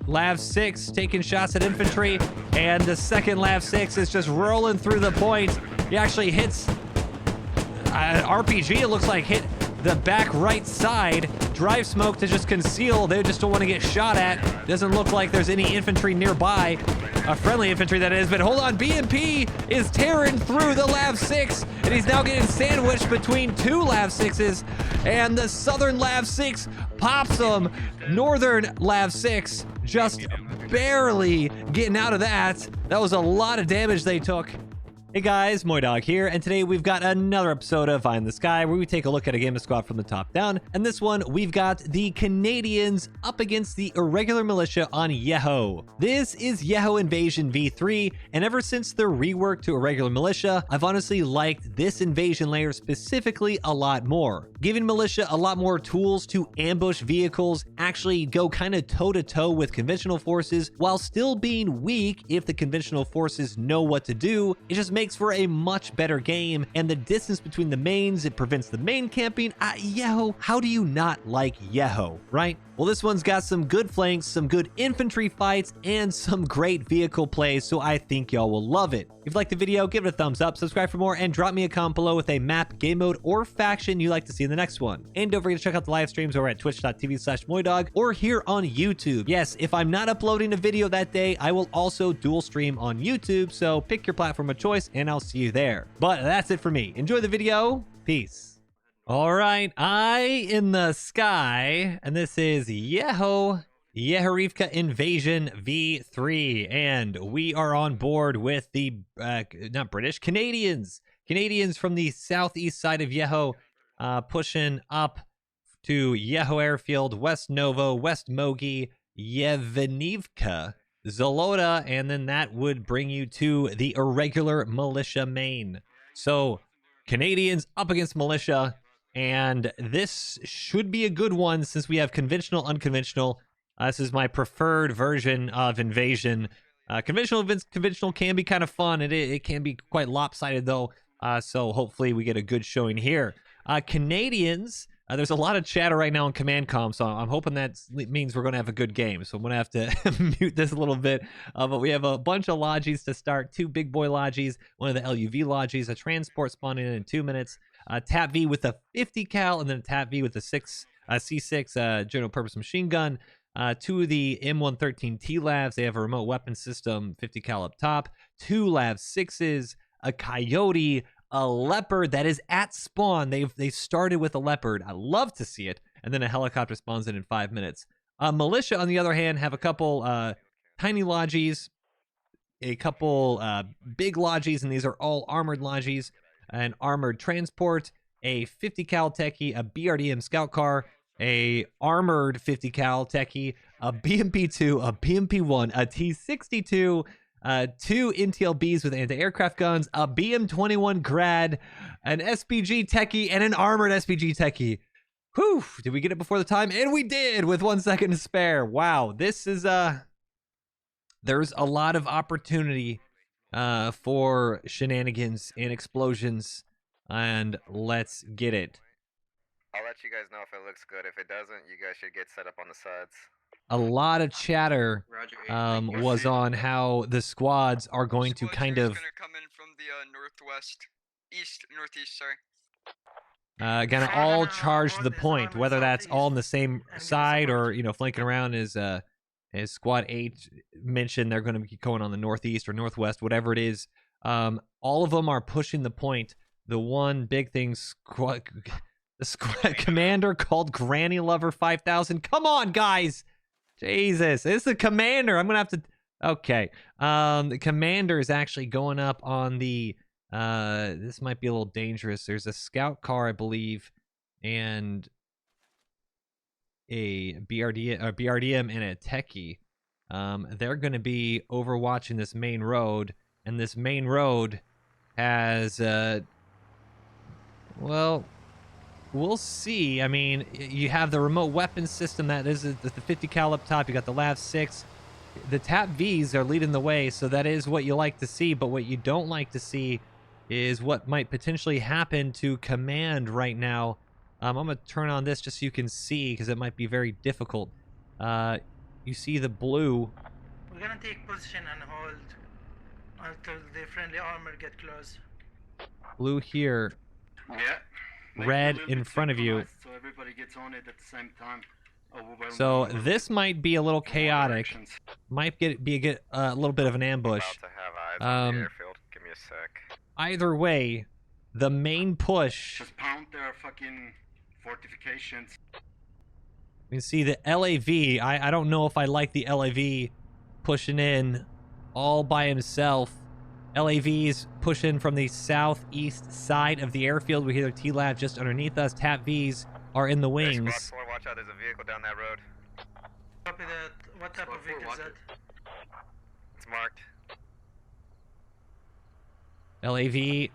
Lav 6 taking shots at infantry, and the second Lav 6 is just rolling through the point. He actually hits RPG, it looks like, hit the back right side. Drive smoke to just conceal. They just don't want to get shot at. Doesn't look like there's any infantry nearby. A friendly infantry, that is. But hold on, BMP is tearing through the Lav 6, and he's now getting sandwiched between two Lav 6s, and the southern Lav 6 pops him. Northern Lav 6 just barely getting out of that. That was a lot of damage they took. Hey guys, MoiDawg here, and today we've got another episode of Eye in the Sky where we take a look at a game of squad from the top down. And this one, we've got the Canadians up against the irregular militia on Yeho. This is Yeho Invasion V3, and ever since the rework to irregular militia, I've honestly liked this invasion layer specifically a lot more, giving militia a lot more tools to ambush vehicles, actually go kind of toe-to-toe with conventional forces, while still being weak if the conventional forces know what to do. It just makes for a much better game, and the distance between the mains, it prevents the main camping. Yeho, how do you not like Yeho, right? Well, this one's got some good flanks, some good infantry fights, and some great vehicle plays, so I think y'all will love it. If you liked the video, give it a thumbs up, subscribe for more, and drop me a comment below with a map, game mode, or faction you'd like to see in the next one. And don't forget to check out the live streams over at twitch.tv/MoiDawg or here on YouTube. Yes, if I'm not uploading a video that day, I will also dual stream on YouTube, so pick your platform of choice, and I'll see you there. But that's it for me. Enjoy the video. Peace. All right, Eye in the Sky, and this is Yeho Invasion V3, and we are on board with the Canadians from the southeast side of Yeho, pushing up to Yeho Airfield, West Novo, West Mogi, Yevenivka, Zolota, and then that would bring you to the irregular militia main. So Canadians up against militia, and this should be a good one since we have conventional, unconventional. This is my preferred version of invasion. Conventional can be kind of fun. It can be quite lopsided though. So hopefully we get a good showing here. Canadians, there's a lot of chatter right now on command comm, so I'm hoping that means we're going to have a good game. So I'm going to have to mute this a little bit. But we have a bunch of lodges to start. Two big boy lodges, one of the LUV lodges, a transport spawning in 2 minutes, a TAP V with a 50 cal, and then a TAP V with a C6 general purpose machine gun. Two of the M113T labs, they have a remote weapon system, 50 cal up top, two Lav 6s, a Coyote, a Leopard that is at spawn. They started with a Leopard. I love to see it. And then a helicopter spawns in 5 minutes. Militia, on the other hand, have a couple tiny lodges, a couple big lodges, and these are all armored lodges, an armored transport, a 50 cal techie, a BRDM scout car, a armored 50 cal techie, a BMP2, a BMP1, a T62, two NTLBs with anti-aircraft guns, a BM21 grad, an SPG techie, and an armored SPG techie. Whew, did we get it before the time? And we did, with 1 second to spare. Wow, this is there's a lot of opportunity for shenanigans and explosions, and let's get it. I'll let you guys know if it looks good. If it doesn't, you guys should get set up on the sides. A lot of chatter was on how the squads are going to kind of come in from the northeast, gonna all charge the point, whether that's all on the same side or, you know, flanking around. As Squad 8 mentioned, they're going to be going on the northeast or northwest, whatever it is. All of them are pushing the point. The one big thing, the squad commander called Granny Lover 5000. Come on, guys. Jesus, this is the commander. I'm going to have to... Okay. The commander is actually going up on the... this might be a little dangerous. There's a scout car, I believe, and a BRDM and a techie. They're going to be overwatching this main road, and this main road has... well... We'll see. I mean, you have the remote weapon system that is the 50 cal up top. You got the Lav 6. The TAP Vs are leading the way, so that is what you like to see. But what you don't like to see is what might potentially happen to command right now. I'm going to turn on this just so you can see, because it might be very difficult. you see the blue. We're gonna take position and hold until the friendly armor get close. Blue here. Yeah. Red in front of you. So everybody gets on it at the same time. So this might be a little chaotic. Might be a little bit of an ambush. About to have eyes on the airfield. Give me a sec. Either way, the main push. Just pound their fucking fortifications. You can see the LAV. I don't know if I like the LAV pushing in all by himself. LAVs push in from the southeast side of the airfield. We hear the T-Lab just underneath us. TAP Vs are in the wings. Squad 4, watch out, there's a vehicle down that road. Copy that. What type of vehicle is that? It's marked. LAV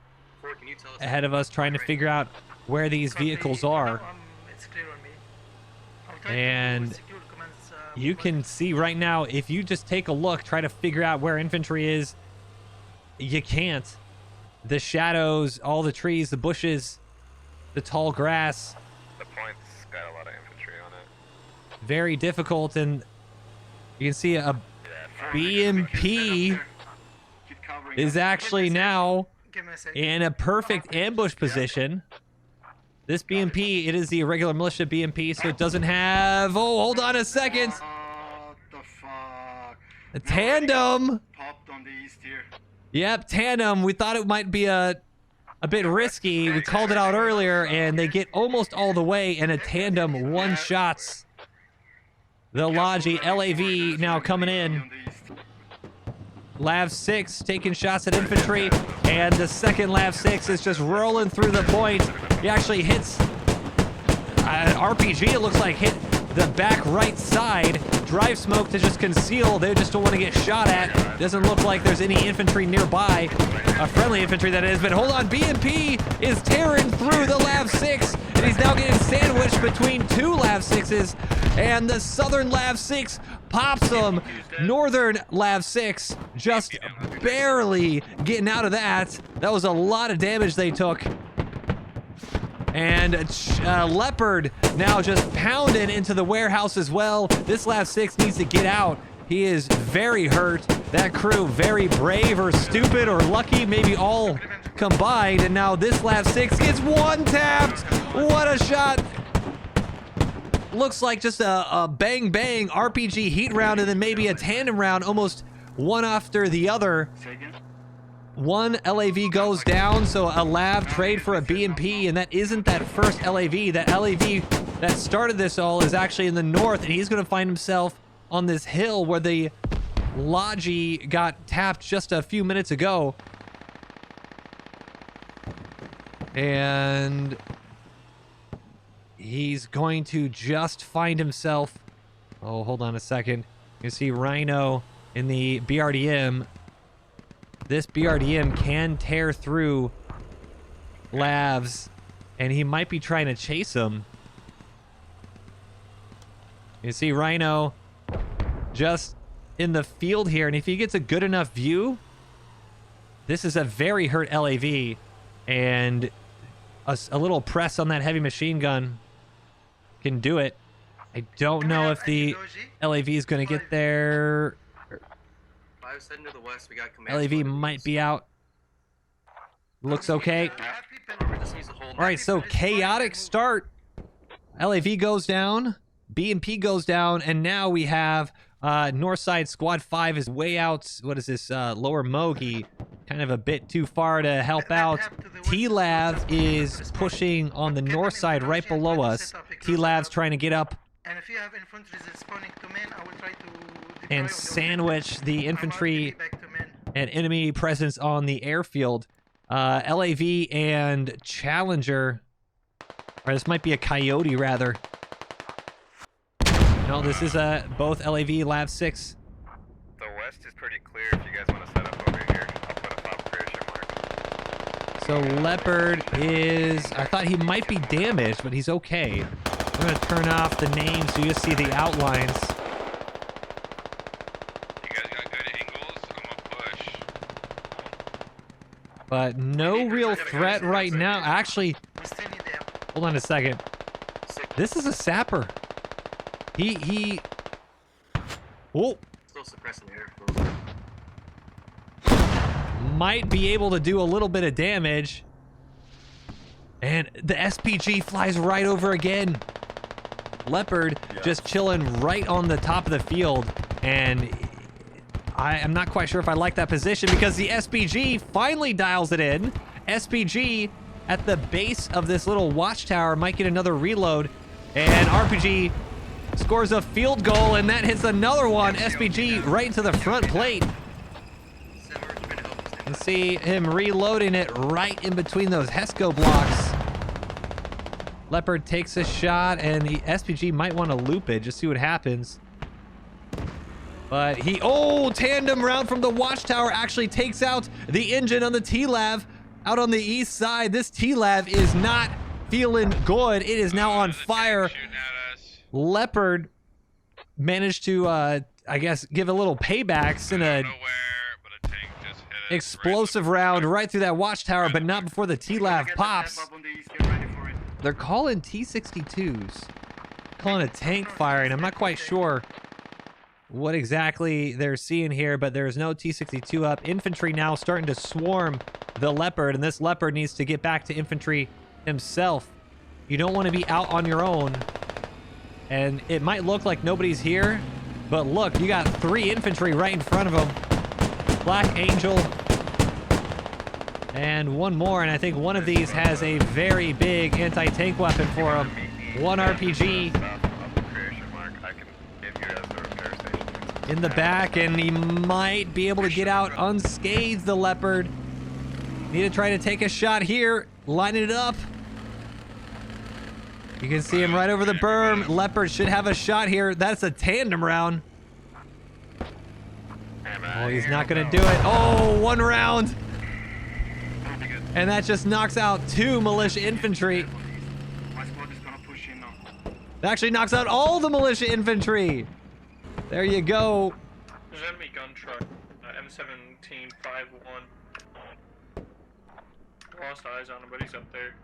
ahead of us trying to figure out where these vehicles are. It's clear on me. And you can see right now, if you just take a look, try to figure out where infantry is, you can't. The shadows, all the trees, the bushes, the tall grass. The point's got a lot of infantry on it. Very difficult, and you can see a BMP is actually now in a perfect ambush position. This BMP, it is the irregular militia BMP, so it doesn't have... Oh, hold on a second. What the fuck? A tandem. Popped on the east here. Yep, tandem. We thought it might be a bit risky. We called it out earlier, and they get almost all the way, and a tandem one-shots the Logi. LAV now coming in. Lav 6 taking shots at infantry, and the second Lav 6 is just rolling through the point. He actually hits an RPG, it looks like, hit the back right side. Drive smoke to just conceal. They just don't want to get shot at. Doesn't look like there's any infantry nearby. A friendly infantry, that is. But hold on, BMP is tearing through the Lav 6, and he's now getting sandwiched between two Lav 6s, and the southern Lav 6 pops him. Northern Lav 6 just barely getting out of that. That was a lot of damage they took. And Leopard now just pounding into the warehouse as well. This Lav 6 needs to get out. He is very hurt. That crew very brave or stupid or lucky, maybe all combined. And now this Lav 6 gets one-tapped. What a shot. Looks like just a bang-bang RPG heat round, and then maybe a tandem round, almost one after the other. One LAV goes down, so a Lav trade for a BMP, and that isn't that first LAV. That LAV that started this all is actually in the north, and he's going to find himself on this hill where the Logi got tapped just a few minutes ago. And he's going to just find himself... Oh, hold on a second. You see Rhino in the BRDM. This BRDM can tear through Lavs, and he might be trying to chase him. You see Rhino just in the field here, and if he gets a good enough view, this is a very hurt LAV, and a little press on that heavy machine gun can do it. I don't know if the LAV is going to get there. Heading to the west, we got LAV might be out. Looks okay. All right, so chaotic start. LAV goes down, BMP goes down, and now we have Northside Squad 5 is way out. What is this? Lower Mogi. Kind of a bit too far to help out. T-Lav is pushing on the north side right below us. T-Lav's trying to get up And if you have infantry responding to men, I will try to and sandwich the infantry and enemy presence on the airfield. LAV and Challenger, or this might be a Coyote rather. No, this is both LAV Lav 6. The west is pretty clear if you guys want to set up over here. I'll put a fabrication mark. So Leopard is, I thought he might be damaged, but he's okay. I'm gonna turn off the names so you just see the outlines. You guys got good angles. I'm gonna push. But no real threat right now. Actually, hold on a second. This is a sapper. He Oh, Still suppressing the air. might be able to do a little bit of damage. And the SPG flies right over again. Leopard just chilling right on the top of the field. And I am not quite sure if I like that position because the SPG finally dials it in. SPG at the base of this little watchtower might get another reload. And RPG scores a field goal, and that hits another one. SPG right into the front plate. You see him reloading it right in between those Hesco blocks. Leopard takes a shot, and the SPG might want to loop it, just see what happens. But he, oh, tandem round from the watchtower actually takes out the engine on the T-Lav out on the east side. This T-Lav is not feeling good. It is now on fire. Leopard managed to, I guess, give a little payback, send a explosive round right through that watchtower, but not before the T-Lav pops. They're calling T-62s, calling a tank firing. I'm not quite sure what exactly they're seeing here, but there's no T-62 up. Infantry now starting to swarm the Leopard, and this Leopard needs to get back to infantry himself. You don't want to be out on your own, and it might look like nobody's here, but look, you got 3 infantry right in front of them. Black Angel and one more, and I think one of these has a very big anti-tank weapon for him. 1 RPG in the back, and he might be able to get out unscathed, the Leopard. Need to try to take a shot here, lining it up. You can see him right over the berm. Leopard should have a shot here. That's a tandem round. Oh, he's not gonna do it. Oh, 1 round. And that just knocks out 2 militia infantry. That actually knocks out all the militia infantry. There you go. There's an enemy gun truck, M1751. Lost eyes on him, but he's up there.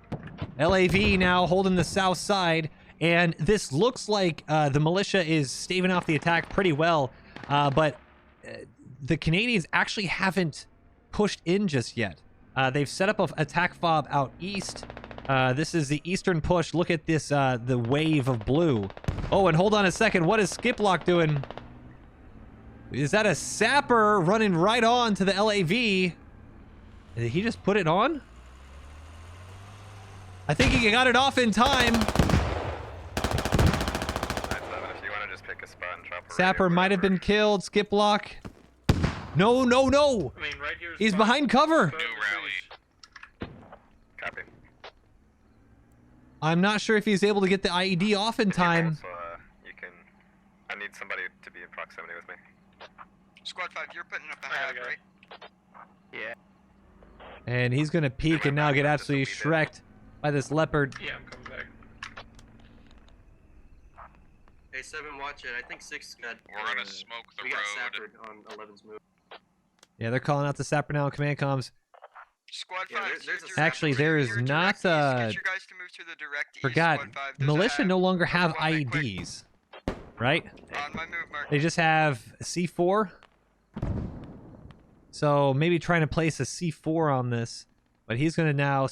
LAV now holding the south side, and this looks like the militia is staving off the attack pretty well, but the Canadians actually haven't pushed in just yet. They've set up an attack fob out east. This is the eastern push. Look at this, the wave of blue. Oh, and hold on a second. What is Skiplock doing? Is that a sapper running right on to the LAV? Did he just put it on? I think he got it off in time. Sapper might have been killed. Skiplock. No, no, no. I mean, right here is He's behind cover. Copy. I'm not sure if he's able to get the IED off in time. Also, I need somebody to be in proximity with me. Squad 5, you're putting up a hag, got it. right? Yeah. And he's going to peek and now get absolutely shreked by this Leopard. Yeah, I'm coming back. Hey, 7, watch it. I think 6 got. We're gonna smoke the we got road. sappered on 11's move. Yeah, they're calling out the sapper now in command comms. Squad 5, Yeah, there's your a direct- sapper. Actually, there is your not, direct east. Get your guys to move to the direct east, Forgot, Squad 5. There's a militia hag. no longer have Come on, man, quick. IEDs, right? On my move, Mark. They just have C4. So maybe trying to place a C4 on this, but he's going to now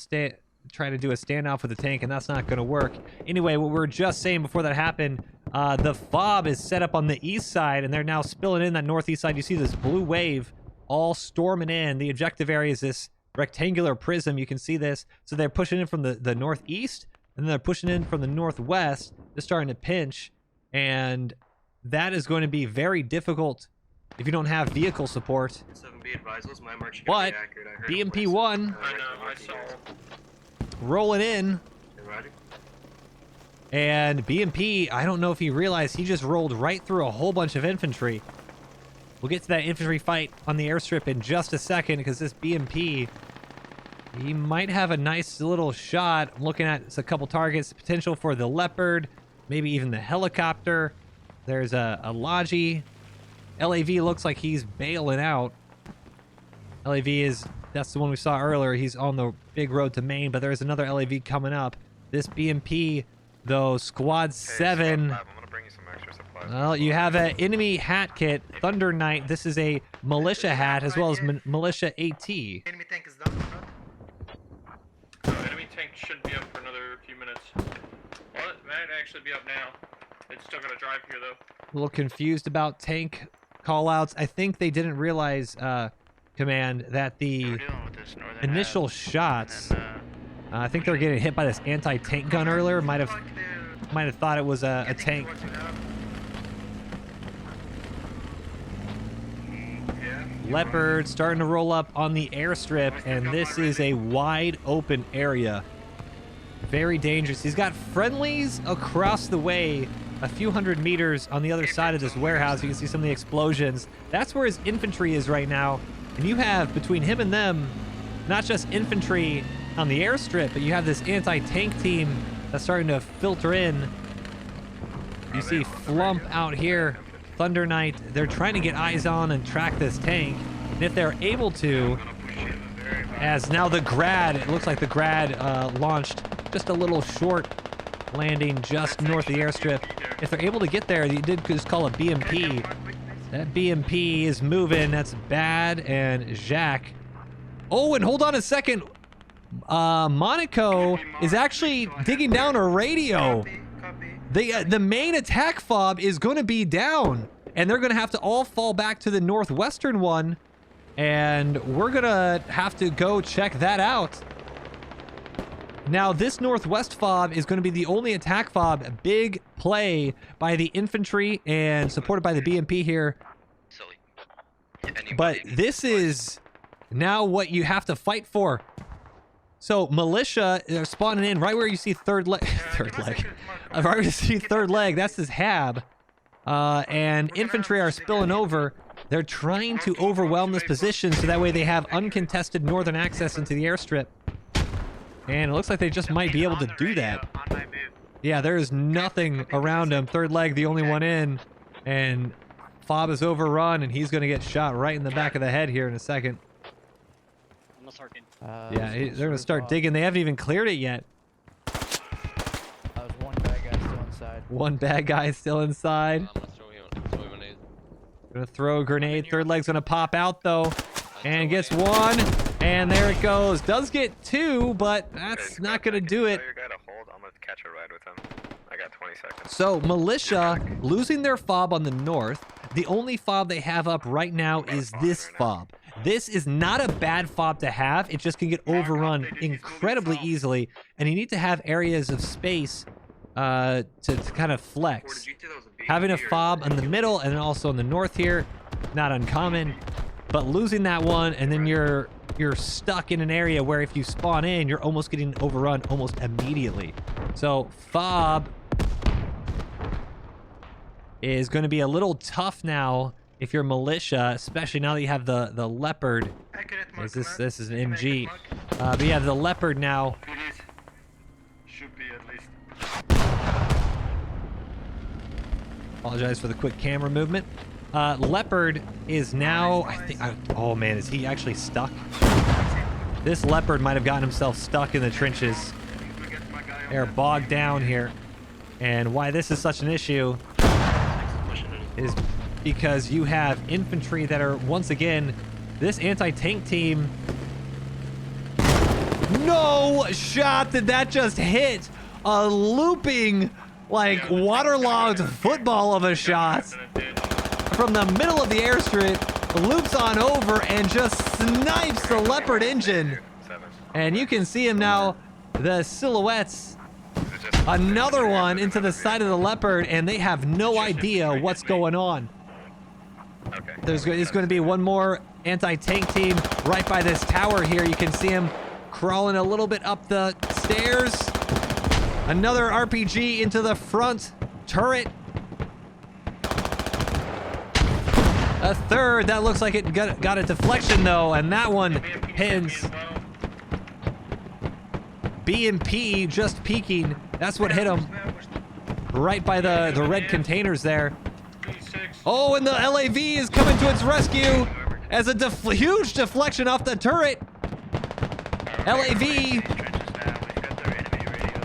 try to do a standoff with the tank, and that's not going to work. Anyway, what we were just saying before that happened, the fob is set up on the east side, and they're now spilling in that northeast side. You see this blue wave all storming in. The objective area is this rectangular prism. You can see this. So they're pushing in from the northeast, and then they're pushing in from the northwest. They're starting to pinch, and that is going to be very difficult if you don't have vehicle support. 7B advisals, my mark should But be accurate. I heard BMP-1 I know, I saw. rolling in. Hey, Roger. And BMP, I don't know if he realized he just rolled right through a whole bunch of infantry. We'll get to that infantry fight on the airstrip in just a second, because this BMP, he might have a nice little shot. I'm looking at a couple targets, potential for the Leopard, maybe even the helicopter. There's a Logi. LAV looks like he's bailing out. LAV that's the one we saw earlier. He's on the big road to Maine, but there's another LAV coming up. This BMP, though, Squad 7. I'm gonna bring you some extra supplies. Well, you have an enemy hat kit, Thunder Knight. This is a militia hat as well as militia AT. Enemy tank is down or not? Enemy tank should be up for another few minutes. Well, it might actually be up now. It's still gonna drive here though. A little confused about tank callouts. I think they didn't realize, Command, that the initial shots. I think they were getting hit by this anti-tank gun earlier. Might have thought it was a tank. Leopard starting to roll up on the airstrip, and this is a wide open area. Very dangerous. He's got friendlies across the way, a few hundred meters on the other side of this warehouse. You can see some of the explosions. That's where his infantry is right now. And you have, between him and them, not just infantry on the airstrip, but you have this anti-tank team that's starting to filter in. You see Flump out here, Thunder Knight. They're trying to get eyes on and track this tank. And if they're able to, as now the Grad, it looks like the Grad launched just a little short landing just north of the airstrip. If they're able to get there, you did just call a BMP. That BMP is moving. That's Bad and Jacques. Oh, and hold on a second. Monaco is actually digging down a radio. The main attack fob is going to be down, and they're going to have to all fall back to the northwestern one, and we're going to have to go check that out. Now, this northwest fob is going to be the only attack fob. A big play by the infantry and supported by the BMP here. But this is now what you have to fight for. So militia are spawning in right where you see third leg. Right where you see third leg. That's his hab. And infantry are spilling over. They're trying to overwhelm this position so that way they have uncontested northern access into the airstrip. And it looks like they just might be able to do that. Yeah, there is nothing around him. Third leg, the only one in. And fob is overrun, and he's going to get shot right in the back of the head here in a second. Yeah, they're going to start digging. They haven't even cleared it yet. One bad guy still inside. One bad guy still inside. Gonna throw a grenade. Third leg's gonna pop out though. And gets one. And there it goes. Does get two, but that's not gonna do it. I'm gonna catch a ride with him. I got 20 seconds. So militia losing their fob on the north. The only fob they have up right now is this fob. This is not a bad fob to have. It just can get overrun incredibly easily, and you need to have areas of space to kind of flex. Having a fob in the middle and then also in the north here, not uncommon, but losing that one, and then you're stuck in an area where if you spawn in, you're almost getting overrun almost immediately. So fob is going to be a little tough now if you're militia, especially now that you have the Leopard. This is an MG. But you have the Leopard now. Should be at least. Apologize for the quick camera movement. Leopard is now, I think, oh man, is he actually stuck? This Leopard might have gotten himself stuck in the trenches. They're bogged down here. And why this is such an issue is because you have infantry that are, once again, this anti-tank team. No shot did that just hit. A looping, like, waterlogged football of a shot from the middle of the airstrip, loops on over and just snipes the Leopard engine. And you can see him now, the silhouettes. Another one into the side of the Leopard, and they have no idea what's going on. There's going to be one more anti-tank team right by this tower here. You can see him crawling a little bit up the stairs. Another RPG into the front turret. A third. That looks like it got a deflection though, and that one pins. BMP just peeking. That's what hit him. Right by the red containers there. Oh, and the LAV is coming to its rescue as a huge deflection off the turret. LAV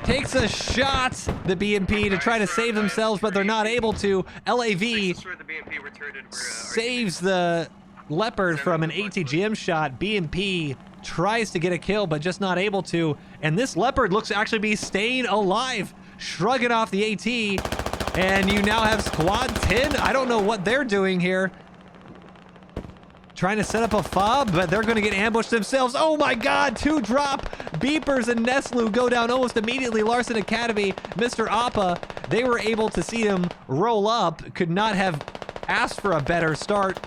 takes a shot, the BMP, to try to save themselves, but they're not able to. LAV Sure, the BMP retarded. saves the Leopard from an ATGM shot. BMP tries to get a kill, but just not able to. And this Leopard looks to actually be staying alive, shrugging off the AT. And you now have Squad 10. I don't know what they're doing here. Trying to set up a fob, but they're going to get ambushed themselves. Oh my God, 2 drop. Beepers and Neslu go down almost immediately. Larson Academy, Mr. Appa, they were able to see him roll up. Could not have asked for a better start.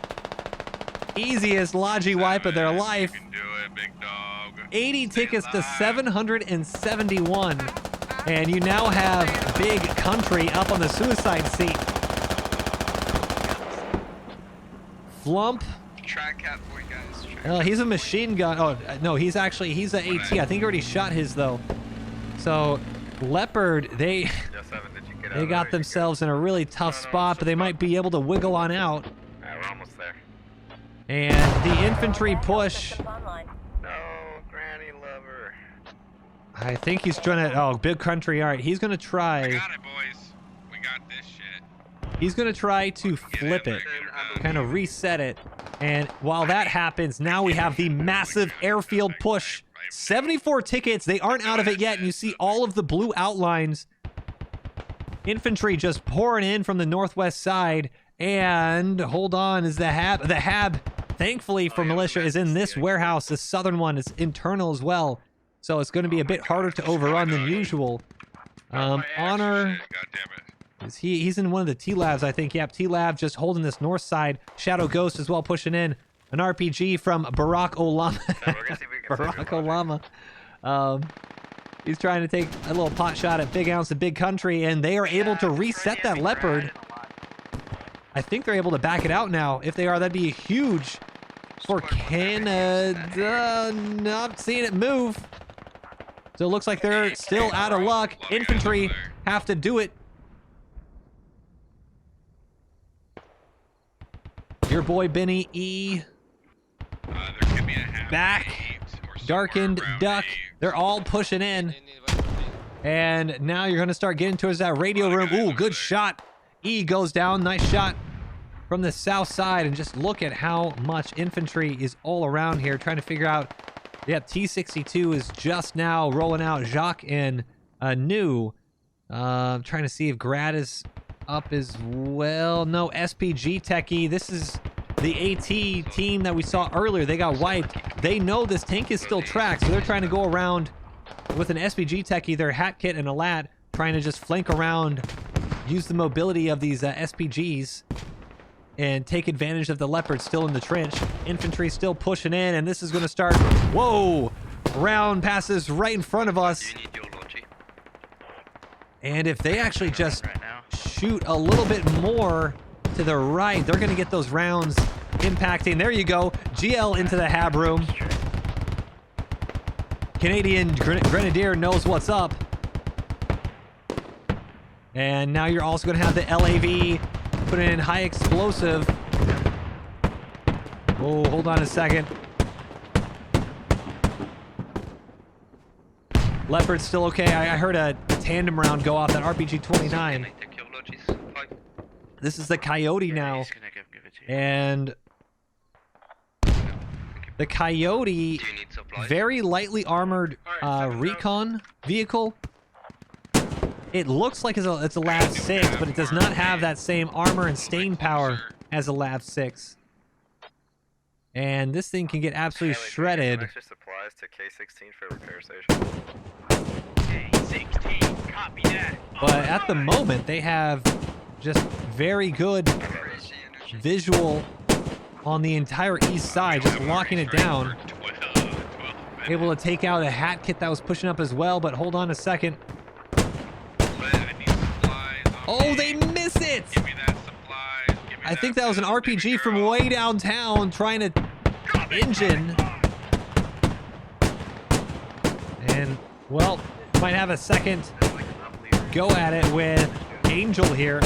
Easiest Logi wipe of their life. You can do it, big dog. 80 tickets to 771. And you now have Big Country up on the suicide seat. Flump. Track cat boy, guys. He's a machine gun. Oh, no, he's an AT. I think he already shot his, though. So, Leopard, they got themselves in a really tough spot, but they might be able to wiggle on out. We're almost there. And the infantry push. No, granny lover. I think he's trying to... Oh, Big Country. All right, he's going to try... We got it, boys. We got this shit. He's going to try to flip it. Kind of reset it. And while that happens, now we have the massive airfield push. 74 tickets. They aren't out of it yet. And you see all of the blue outlines. Infantry just pouring in from the northwest side. And hold on, is the Hab. The Hab, thankfully for Militia, is in this warehouse. The southern one is internal as well. So it's going to be a bit harder to overrun than usual. Honor. God damn it. He's in one of the T-Labs, I think. Yep, T-Lab just holding this north side. Shadow Ghost as well pushing in. An RPG from Barack Obama. Barack Obama. He's trying to take a little pot shot at Big Ounce and Big Country, and they are able to reset that Leopard. I think they're able to back it out now. If they are, that'd be huge for Canada. Not seeing it move. So it looks like they're still out of luck. Infantry have to do it. Your boy Benny E. There could be a Back. Darkened Duck. They're all pushing in. And now you're going to start getting towards that radio room. Ooh, good shot. E goes down. Nice shot from the south side. And just look at how much infantry is all around here. Trying to figure out. Yeah, T-62 is just now rolling out. Jacques and New. Trying to see if Grad is up as well. No, SPG Techie. This is the AT team that we saw earlier. They got wiped. They know this tank is still tracked, so they're trying to go around with an SPG Techie, their hat kit and a lat, trying to just flank around, use the mobility of these SPGs, and take advantage of the Leopard still in the trench. Infantry still pushing in, and this is going to start. Whoa! Round passes right in front of us. And if they actually just shoot a little bit more to the right, they're going to get those rounds impacting. There you go. GL into the Hab room. Canadian Grenadier knows what's up. And now you're also going to have the LAV putting in high explosive. Oh, hold on a second. Leopard's still okay. I heard a tandem round go off that RPG-29. This is the Coyote now. And the Coyote, very lightly armored recon vehicle. It looks like it's a Lav 6, but it does not have that same armor and stain power as a Lav 6. And this thing can get absolutely shredded. Extra supplies to K-16 for repair station. K-16, copy that. But at the moment, they have just very good visual on the entire east side, just locking it down. Able to take out a hat kit that was pushing up as well, but hold on a second. Oh, they miss it! I think that was an RPG from way downtown trying to engine. And, well, might have a second go at it with Angel here.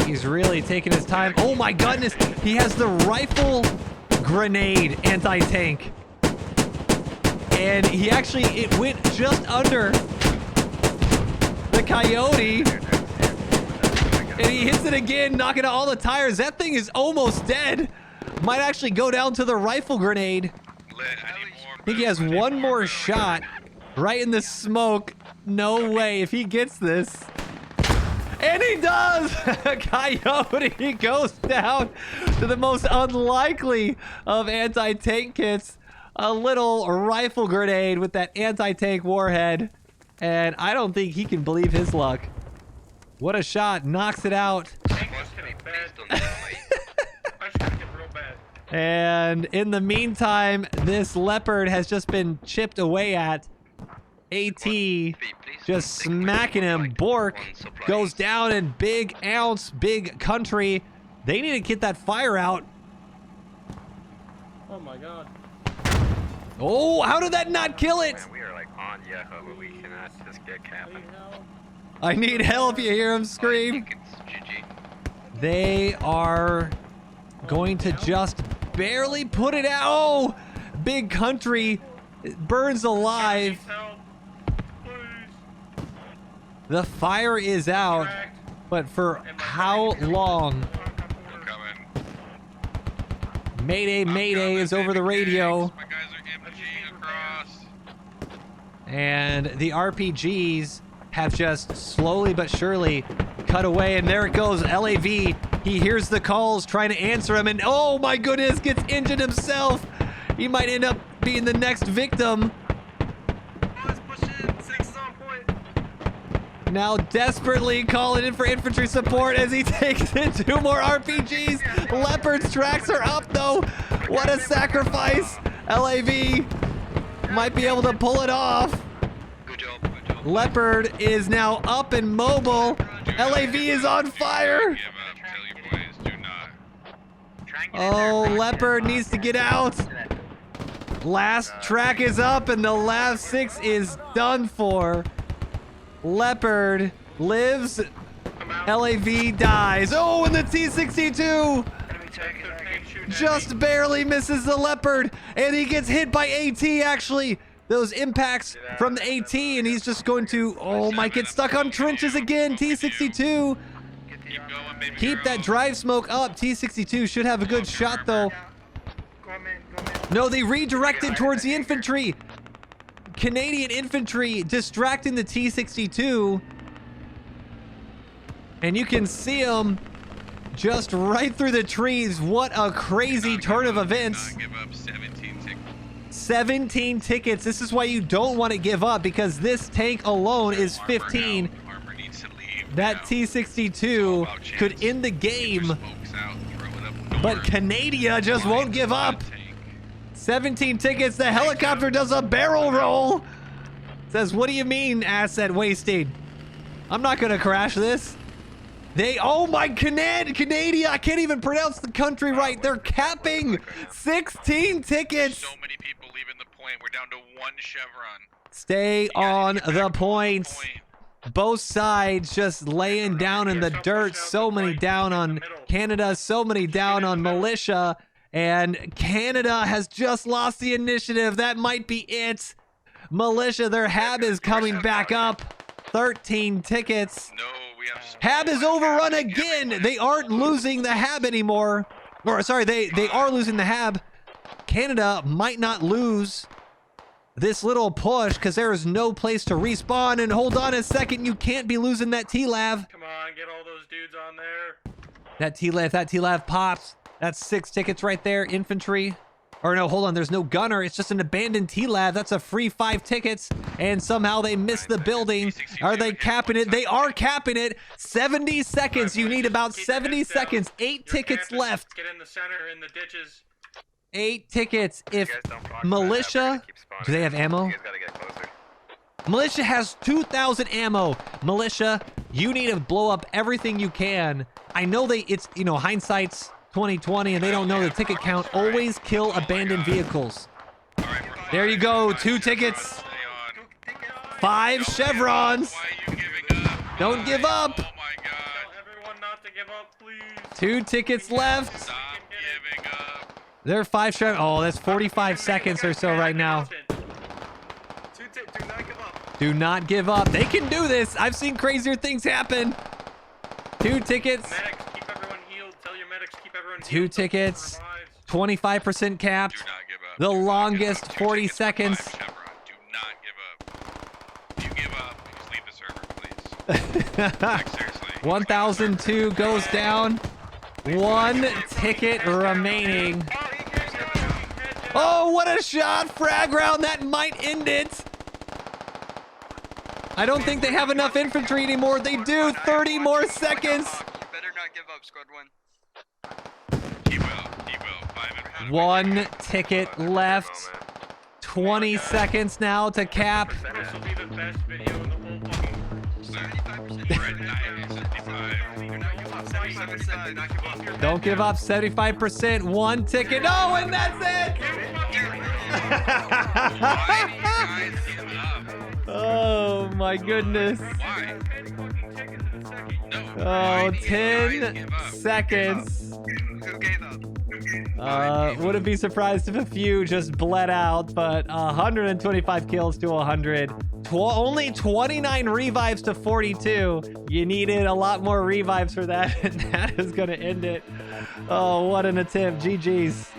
He's really taking his time. Oh my goodness! He has the rifle grenade anti-tank. and he actually, it went just under the Coyote. And he hits it again, knocking out all the tires. That thing is almost dead. Might actually go down to the rifle grenade. I think he has one more shot right in the smoke. No way if he gets this. And he does! Coyote goes down to the most unlikely of anti-tank kits. A little rifle grenade with that anti-tank warhead. And I don't think he can believe his luck. What a shot. Knocks it out. And in the meantime, this Leopard has just been chipped away at. AT just smacking him. Bork goes down in big ounce, big country. They need to get that fire out. Oh my god. Oh, how did that not kill it? Man, we are like on Yeho, but we cannot just get capping. I need help. You hear him scream. They are going to just barely put it out. Oh, big country burns alive. The fire is out, but for how long? Mayday, mayday is over the radio. My guys are MG across. And the RPGs have just slowly but surely cut away. And there it goes, LAV. He hears the calls, trying to answer him. And oh my goodness, gets injured himself. He might end up being the next victim. Now desperately calling in for infantry support as he takes in 2 more RPGs. Leopard's tracks are up though. What a sacrifice. LAV might be able to pull it off. Good job, good job. Leopard is now up and mobile. LAV is on fire. Oh, Leopard needs to get out. Last track is up and the last 6 is done for. Leopard lives, LAV dies. Oh, and the T-62 just barely misses the Leopard, and he gets hit by AT actually. Those impacts from the AT, and he's just going to, oh, might get stuck on trenches again. T-62. Keep that drive smoke up. T-62 should have a good shot though. No, they redirected towards the infantry. Canadian infantry distracting the T-62. And you can see them just right through the trees. What a crazy turn of events. 17 tickets. This is why you don't want to give up, because this tank alone is 15. That T-62 could end the game. But Canada just won't give up. 17 tickets. The helicopter does a barrel roll. Says, what do you mean asset wasting? I'm not going to crash this. They, oh my, Canada. I can't even pronounce the country right. They're capping 16 tickets. So many people leaving the point. We're down to 1 chevron. Stay on the points. Both sides just laying down in the dirt. So many down on Canada. So many down on Militia. And Canada has just lost the initiative. That might be it. Militia, their HAB is coming back up. 13 tickets. No, we have HAB is overrun again. They aren't losing the HAB anymore. Or sorry, they are losing the HAB. Canada might not lose this little push because there is no place to respawn. And hold on a second, you can't be losing that T-Lav. Come on, get all those dudes on there. That T-Lav pops. That's 6 tickets right there. Infantry. Or no, hold on. There's no gunner. It's just an abandoned T-Lab. That's a free 5 tickets. And somehow they missed the building. Are they capping it? They are capping it. 70 seconds. You need about 70 seconds. 8 tickets left. Get in the center, in the ditches. 8 tickets. If Militia... Do they have ammo? You guys gotta get closer. Militia has 2,000 ammo. Militia, you need to blow up everything you can. I know it's, you know, hindsight's 2020 and they don't know the ticket count. Always kill abandoned vehicles. There you go, 2 tickets. 5 chevrons. Don't give up. Tell everyone not to give up, please. 2 tickets left. Stop giving up. They're 5 chevrons. Oh, that's 45 seconds or so right now. Do not give up. They can do this. I've seen crazier things happen. 2 tickets. Medics, keep everyone healed. Tell your medics, keep everyone 2 healed. tickets. Revives. 25% capped. Do not give up. The Do not give longest up. 2 40 tickets for seconds. 5 Chevron. Do not give up. If you give up, just leave the server, please. Like, seriously. 1002 goes down. 1 ticket remaining. Oh, what a shot. Frag round. That might end it. I don't think they have enough infantry anymore. They do. 30 more seconds. You better not give up, squad 1. He will. 5 and 1 ticket left. 20 seconds now to cap. This will be the best video in the whole fucking... 75%. Don't give up. 75%. 1 ticket. No, and that's it. Oh my goodness. Oh, 10 seconds. Who gave up? Wouldn't be surprised if a few just bled out, but 125 kills to 100. Only 29 revives to 42. You needed a lot more revives for that, and that is going to end it. Oh, what an attempt. GG's.